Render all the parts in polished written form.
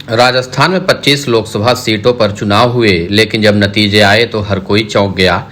राजस्थान में 25 लोकसभा सीटों पर चुनाव हुए, लेकिन जब नतीजे आए तो हर कोई चौंक गया।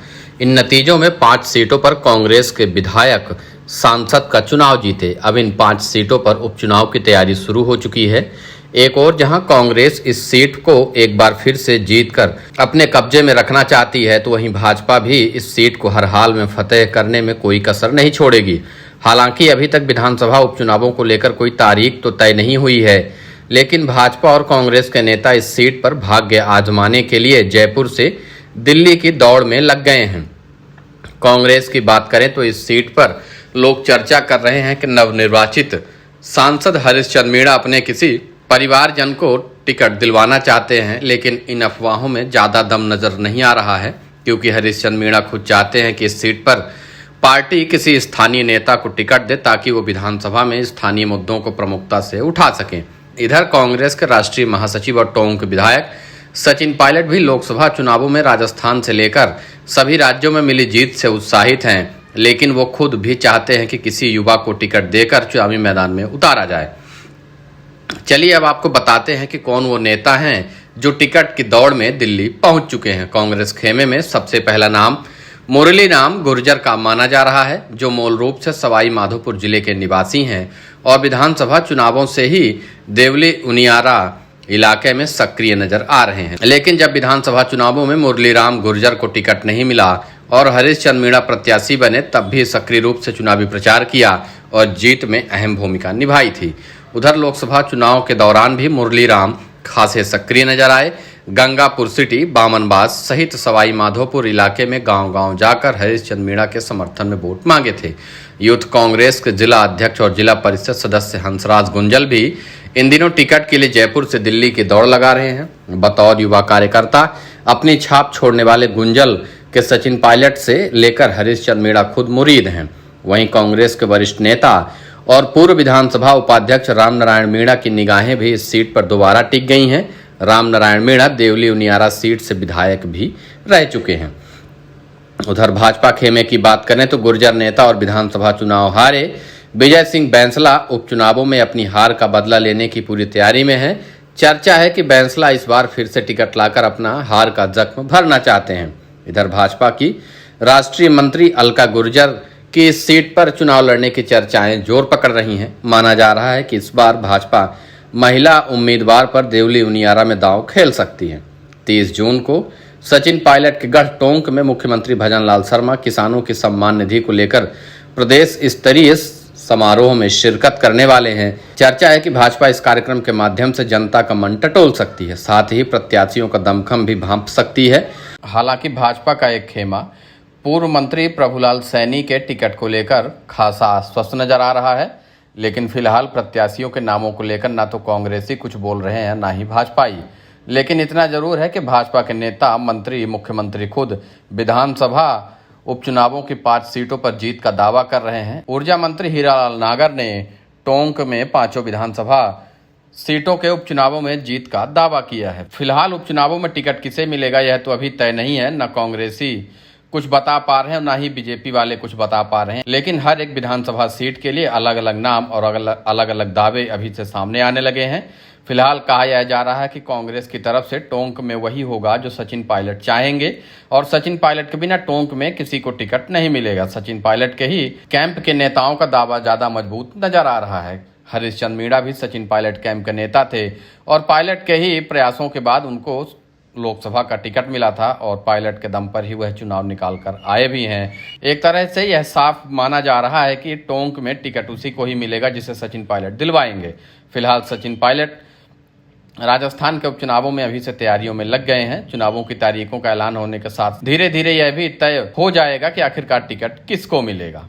इन नतीजों में 5 सीटों पर कांग्रेस के विधायक सांसद का चुनाव जीते। अब इन 5 सीटों पर उपचुनाव की तैयारी शुरू हो चुकी है। एक और जहां कांग्रेस इस सीट को एक बार फिर से जीतकर अपने कब्जे में रखना चाहती है, तो वहीं भाजपा भी इस सीट को हर हाल में फतेह करने में कोई कसर नहीं छोड़ेगी। हालांकि अभी तक विधानसभा उपचुनावों को लेकर कोई तारीख तो तय नहीं हुई है, लेकिन भाजपा और कांग्रेस के नेता इस सीट पर भाग्य आजमाने के लिए जयपुर से दिल्ली की दौड़ में लग गए हैं। कांग्रेस की बात करें तो इस सीट पर लोग चर्चा कर रहे हैं कि नवनिर्वाचित सांसद हरीशचंद्र मीणा अपने किसी परिवारजन को टिकट दिलवाना चाहते हैं, लेकिन इन अफवाहों में ज़्यादा दम नजर नहीं आ रहा है, क्योंकि हरीशचंद्र मीणा खुद चाहते हैं कि इस सीट पर पार्टी किसी स्थानीय नेता को टिकट दे, ताकि वो विधानसभा में स्थानीय मुद्दों को प्रमुखता से उठा सकें। इधर कांग्रेस के राष्ट्रीय महासचिव और टोंक विधायक सचिन पायलट भी लोकसभा चुनावों में राजस्थान से लेकर सभी राज्यों में मिली जीत से उत्साहित हैं, लेकिन वो खुद भी चाहते हैं कि किसी युवा को टिकट देकर चुनावी मैदान में उतारा जाए। चलिए अब आपको बताते हैं कि कौन वो नेता हैं जो टिकट की दौड़ में दिल्ली पहुंच चुके हैं। कांग्रेस खेमे में सबसे पहला नाम मुरली राम गुर्जर का माना जा रहा है, जो मूल रूप से सवाई माधोपुर जिले के निवासी हैं और विधानसभा चुनावों से ही देवली उनियारा इलाके में सक्रिय नजर आ रहे हैं। लेकिन जब विधानसभा चुनावों में मुरली राम गुर्जर को टिकट नहीं मिला और हरीशचंद्र मीणा प्रत्याशी बने, तब भी सक्रिय रूप से चुनावी प्रचार किया और जीत में अहम भूमिका निभाई थी। उधर लोकसभा चुनाव के दौरान भी मुरली राम खासे सक्रिय नजर आए। गंगापुर सिटी, बामनबास सहित सवाई माधोपुर इलाके में गांव-गांव जाकर हरीशचंद्र मीणा के समर्थन में वोट मांगे थे। यूथ कांग्रेस के जिला अध्यक्ष और जिला परिषद सदस्य हंसराज गुंजल भी इन दिनों टिकट के लिए जयपुर से दिल्ली की दौड़ लगा रहे हैं। बतौर युवा कार्यकर्ता अपनी छाप छोड़ने वाले गुंजल के सचिन पायलट से लेकर हरीशचंद्र मीणा खुद मुरीद हैं। वहीं कांग्रेस के वरिष्ठ नेता और पूर्व विधानसभा उपाध्यक्ष रामनारायण मीणा की निगाहें भी इस सीट पर दोबारा टिक गई हैं। रामनारायण मीणा देवली उनियारा सीट से विधायक भी रह चुके हैं। उधर भाजपा खेमे की बात करें तो गुर्जर नेता और विधानसभा चुनाव हारे विजय सिंह बैंसला उपचुनावों में अपनी हार का बदला लेने की पूरी तैयारी में हैं। चर्चा है कि बैंसला इस बार फिर से टिकट लाकर अपना हार का जख्म भरना चाहते हैं। इधर भाजपा की राष्ट्रीय मंत्री अलका गुर्जर की इस सीट पर चुनाव लड़ने की चर्चाएं जोर पकड़ रही हैं। माना जा रहा है कि इस बार भाजपा महिला उम्मीदवार पर देवली उनियारा में दांव खेल सकती है। 30 जून को सचिन पायलट के गढ़ टोंक में मुख्यमंत्री भजनलाल शर्मा किसानों की सम्मान निधि को लेकर प्रदेश स्तरीय समारोह में शिरकत करने वाले हैं। चर्चा है कि भाजपा इस कार्यक्रम के माध्यम से जनता का मन टटोल सकती है, साथ ही प्रत्याशियों का दमखम भी भांप सकती है। हालांकि भाजपा का एक खेमा पूर्व मंत्री प्रभुलाल सैनी के टिकट को लेकर खासा आश्वस्त नजर आ रहा है, लेकिन फिलहाल प्रत्याशियों के नामों को लेकर ना तो कांग्रेसी कुछ बोल रहे हैं, ना ही भाजपाई। लेकिन इतना जरूर है कि भाजपा के नेता, मंत्री, मुख्यमंत्री खुद विधानसभा उपचुनावों की 5 सीटों पर जीत का दावा कर रहे हैं। ऊर्जा मंत्री हीरालाल नागर ने टोंक में 5 विधानसभा सीटों के उपचुनावों में जीत का दावा किया है। फिलहाल उपचुनावों में टिकट किसे मिलेगा यह तो अभी तय नहीं है। न कांग्रेसी कुछ बता पा रहे हैं, ना ही बीजेपी वाले कुछ बता पा रहे हैं। लेकिन हर एक विधानसभा सीट के लिए अलग अलग नाम और अलग अलग दावे अभी से सामने आने लगे हैं। फिलहाल कहा यह जा रहा है कि कांग्रेस की तरफ से टोंक में वही होगा जो सचिन पायलट चाहेंगे, और सचिन पायलट के बिना टोंक में किसी को टिकट नहीं मिलेगा। सचिन पायलट के ही कैंप के नेताओं का दावा ज्यादा मजबूत नजर आ रहा है। हरीशचंद्र मीणा भी सचिन पायलट कैंप के नेता थे और पायलट के ही प्रयासों के बाद उनको लोकसभा का टिकट मिला था और पायलट के दम पर ही वह चुनाव निकाल कर आए भी हैं। एक तरह से यह साफ माना जा रहा है कि टोंक में टिकट उसी को ही मिलेगा जिसे सचिन पायलट दिलवाएंगे। फिलहाल सचिन पायलट राजस्थान के उपचुनावों में अभी से तैयारियों में लग गए हैं। चुनावों की तारीखों का ऐलान होने के साथ धीरे धीरे यह भी तय हो जाएगा कि आखिरकार टिकट किसको मिलेगा।